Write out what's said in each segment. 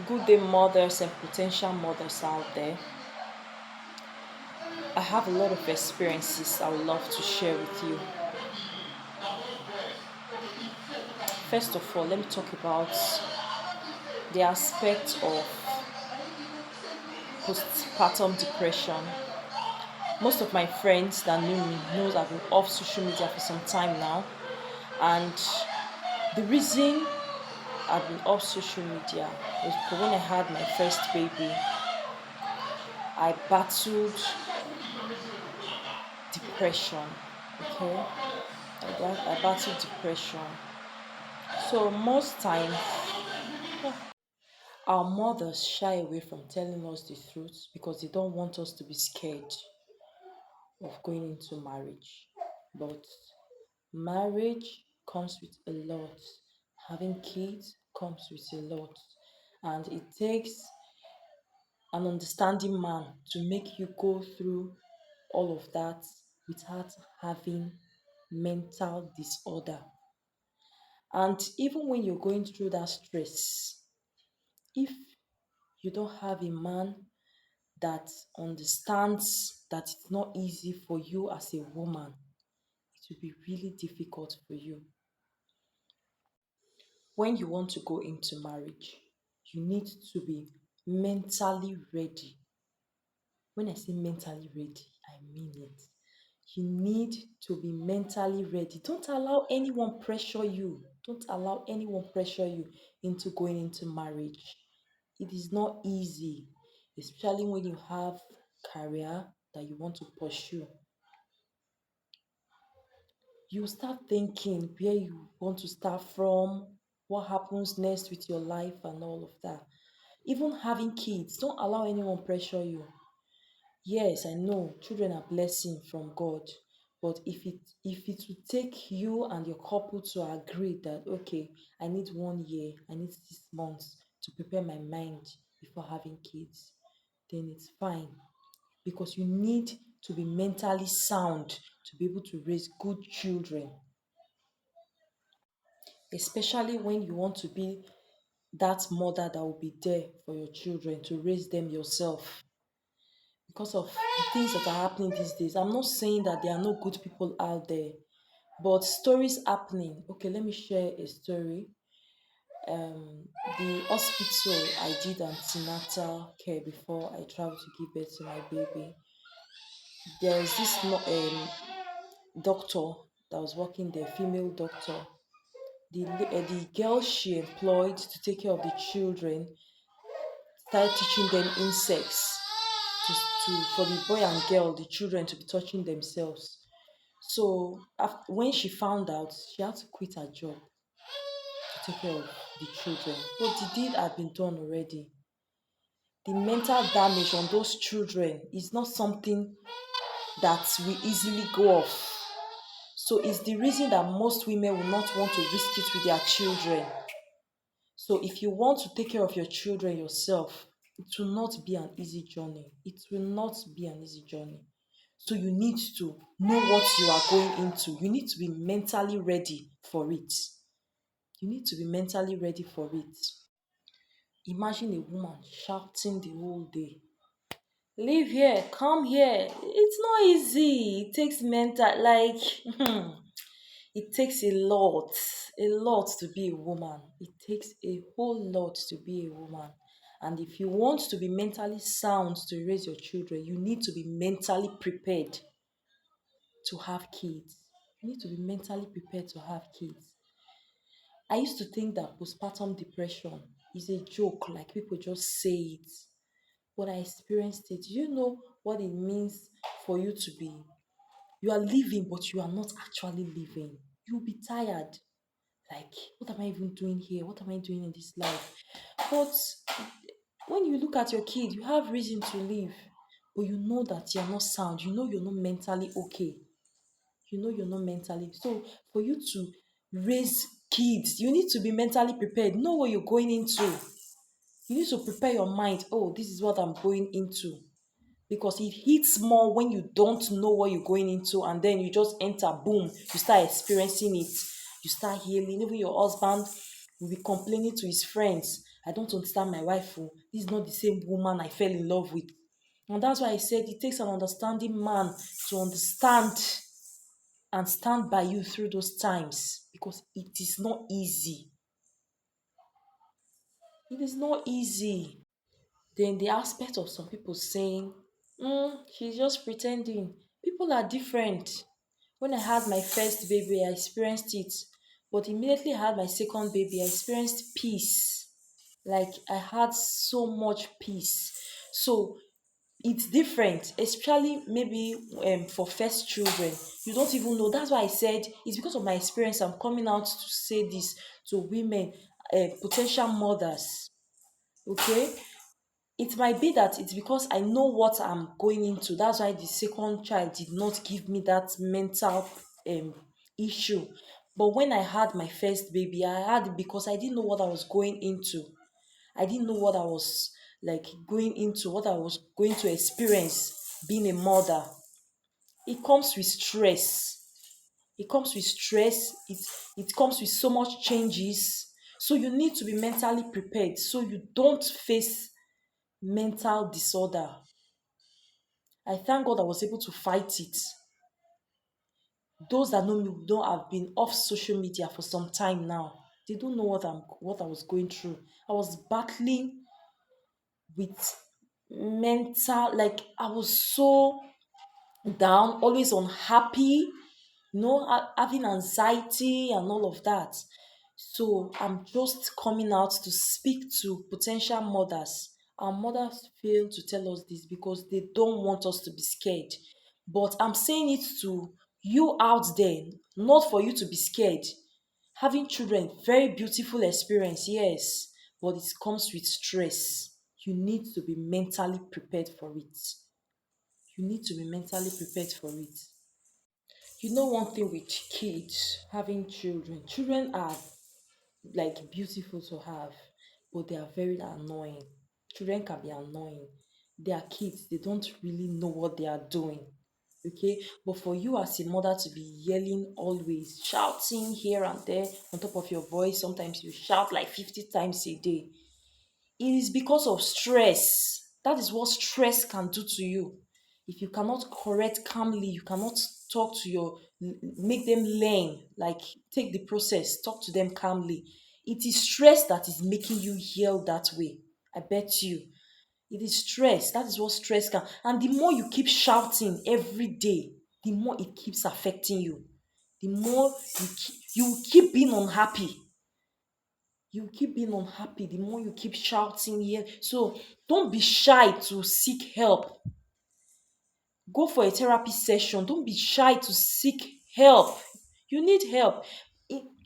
Good day, mothers and potential mothers out there. I have a lot of experiences I would love to share with you. First of all, let me talk about the aspect of postpartum depression. Most of my friends that knew me knows I've been off social media for some time now, and the reason I've been off social media was because when I had my first baby, I battled depression. Okay, I battled depression. So most times our mothers shy away from telling us the truth because they don't want us to be scared of going into marriage. But marriage comes with a lot. Having kids comes with a lot. And it takes an understanding man to make you go through all of that without having mental disorder. And even when you're going through that stress, if you don't have a man that understands that it's not easy for you as a woman, it will be really difficult for you. When you want to go into marriage, you need to be mentally ready. When I say mentally ready, I mean it. You need to be mentally ready. Don't allow anyone pressure you. Don't allow anyone pressure you into going into marriage. It is not easy, especially when you have career that you want to pursue. You start thinking where you want to start from, what happens next with your life and all of that. Even having kids, don't allow anyone pressure you. Yes, I know children are blessing from God, but if it will take you and your couple to agree that okay, I need 1 year, I need 6 months to prepare my mind before having kids, then it's fine because you need to be mentally sound to be able to raise good children, especially when you want to be that mother that will be there for your children to raise them yourself because of the things that are happening these days. I'm not saying that there are no good people out there, but stories happening. Okay, let me share a story. Um, the hospital I did antenatal care before I traveled to give birth to my baby. There is this doctor that was working there, female doctor. The girl she employed to take care of the children started teaching them insects for the boy and girl, the children to be touching themselves. So after, when she found out, she had to quit her job to take care of the children. But the deed had been done already. The mental damage on those children is not something that we easily go off. So it's the reason that most women will not want to risk it with their children. So if you want to take care of your children yourself, it will not be an easy journey. It will not be an easy journey. So you need to know what you are going into. You need to be mentally ready for it. You need to be mentally ready for it. Imagine a woman shouting the whole day. Live here, come here. It's not easy. It takes mental, like, it takes a lot to be a woman. It takes a whole lot to be a woman. And if you want to be mentally sound to raise your children, you need to be mentally prepared to have kids. You need to be mentally prepared to have kids. I used to think that postpartum depression is a joke, like people just say it. But I experienced it. You know what it means for you to be, you are living, but you are not actually living. You'll be tired. Like, what am I even doing here? What am I doing in this life? But when you look at your kid, you have reason to live, but you know that you're not sound. You know you're not mentally okay. You know you're not mentally. So for you to raise kids, you need to be mentally prepared. Know what you're going into. You need to prepare your mind. Oh, this is what I'm going into. Because it hits more when you don't know what you're going into and then you just enter, boom, you start experiencing it. You start healing. Even your husband will be complaining to his friends. I don't understand my wife. Oh. This is not the same woman I fell in love with. And that's why I said it takes an understanding man to understand and stand by you through those times, because it is not easy. It is not easy. Then the aspect of some people saying, she's just pretending. People are different. When I had my first baby, I experienced it. But immediately I had my second baby, I experienced peace. Like I had so much peace. So it's different, especially maybe for first children. You don't even know. That's why I said it's because of my experience. I'm coming out to say this to women, potential mothers. Okay, it might be that it's because I know what I'm going into. That's why the second child did not give me that mental um, issue. But when I had my first baby, I had it because I didn't know what I was going into. I didn't know what I was like going into, what I was going to experience being a mother. It comes with stress. It comes with stress. It comes with so much changes. So you need to be mentally prepared so you don't face mental disorder. I thank God I was able to fight it. Those that know me don't have been off social media for some time now. They don't know what I was going through. I was battling with mental, like I was so down, always unhappy, having anxiety and all of that. So I'm just coming out to speak to potential mothers. Our mothers fail to tell us this because they don't want us to be scared. But I'm saying it to you out there, not for you to be scared. Having children, very beautiful experience, yes, but it comes with stress. You need to be mentally prepared for it. You need to be mentally prepared for it. One thing with kids, having children are like beautiful to have, but they are very annoying. Children can be annoying. They are kids, they don't really know what they are doing. Okay, but for you as a mother to be yelling always, shouting here and there on top of your voice, sometimes you shout like 50 times a day, it is because of stress. That is what stress can do to you. If you cannot correct calmly, you cannot talk to make them learn, like take the process, talk to them calmly. It is stress that is making you yell that way. I bet you. It is stress. That is what stress can. And the more you keep shouting every day, the more it keeps affecting you. The more you keep being unhappy. You keep being unhappy the more you keep shouting here. So don't be shy to seek help. Go for a therapy session. Don't be shy to seek help. You need help.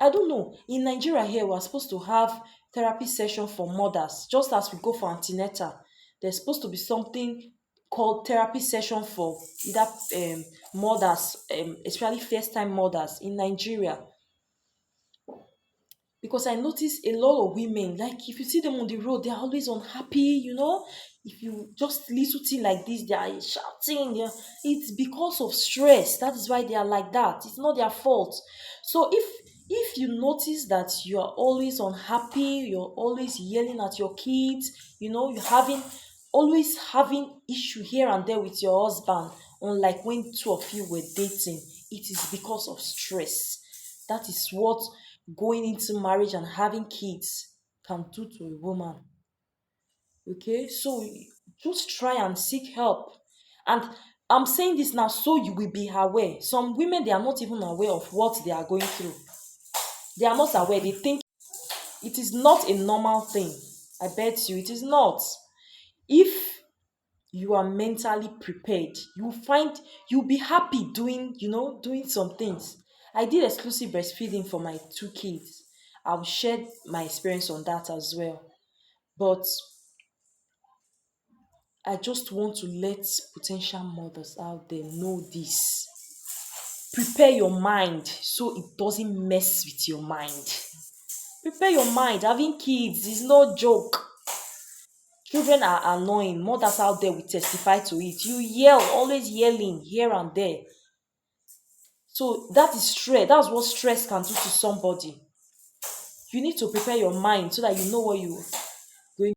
I don't know. In Nigeria here, we're supposed to have therapy session for mothers, just as we go for antenatal. There's supposed to be something called therapy session for either mothers, especially first time mothers in Nigeria. Because I notice a lot of women, like if you see them on the road, they're always unhappy. If you just little thing like this, they are shouting. It's because of stress. That is why they are like that. It's not their fault. So if you notice that you are always unhappy, you're always yelling at your kids, you're always having issue here and there with your husband, unlike when two of you were dating, it is because of stress. That is what going into marriage and having kids can do to a woman. Okay, so just try and seek help. And I'm saying this now so you will be aware. Some women, they are not even aware of what they are going through. They are not aware. They think it is not a normal thing. I bet you it is not. If you are mentally prepared, you'll be happy doing some things. I did exclusive breastfeeding for my two kids. I'll share my experience on that as well. But I just want to let potential mothers out there know this. Prepare your mind so it doesn't mess with your mind. Prepare your mind. Having kids is no joke. Children are annoying. Mothers out there will testify to it. You yell, always yelling here and there. So that is stress. That's what stress can do to somebody. You need to prepare your mind so that you know what going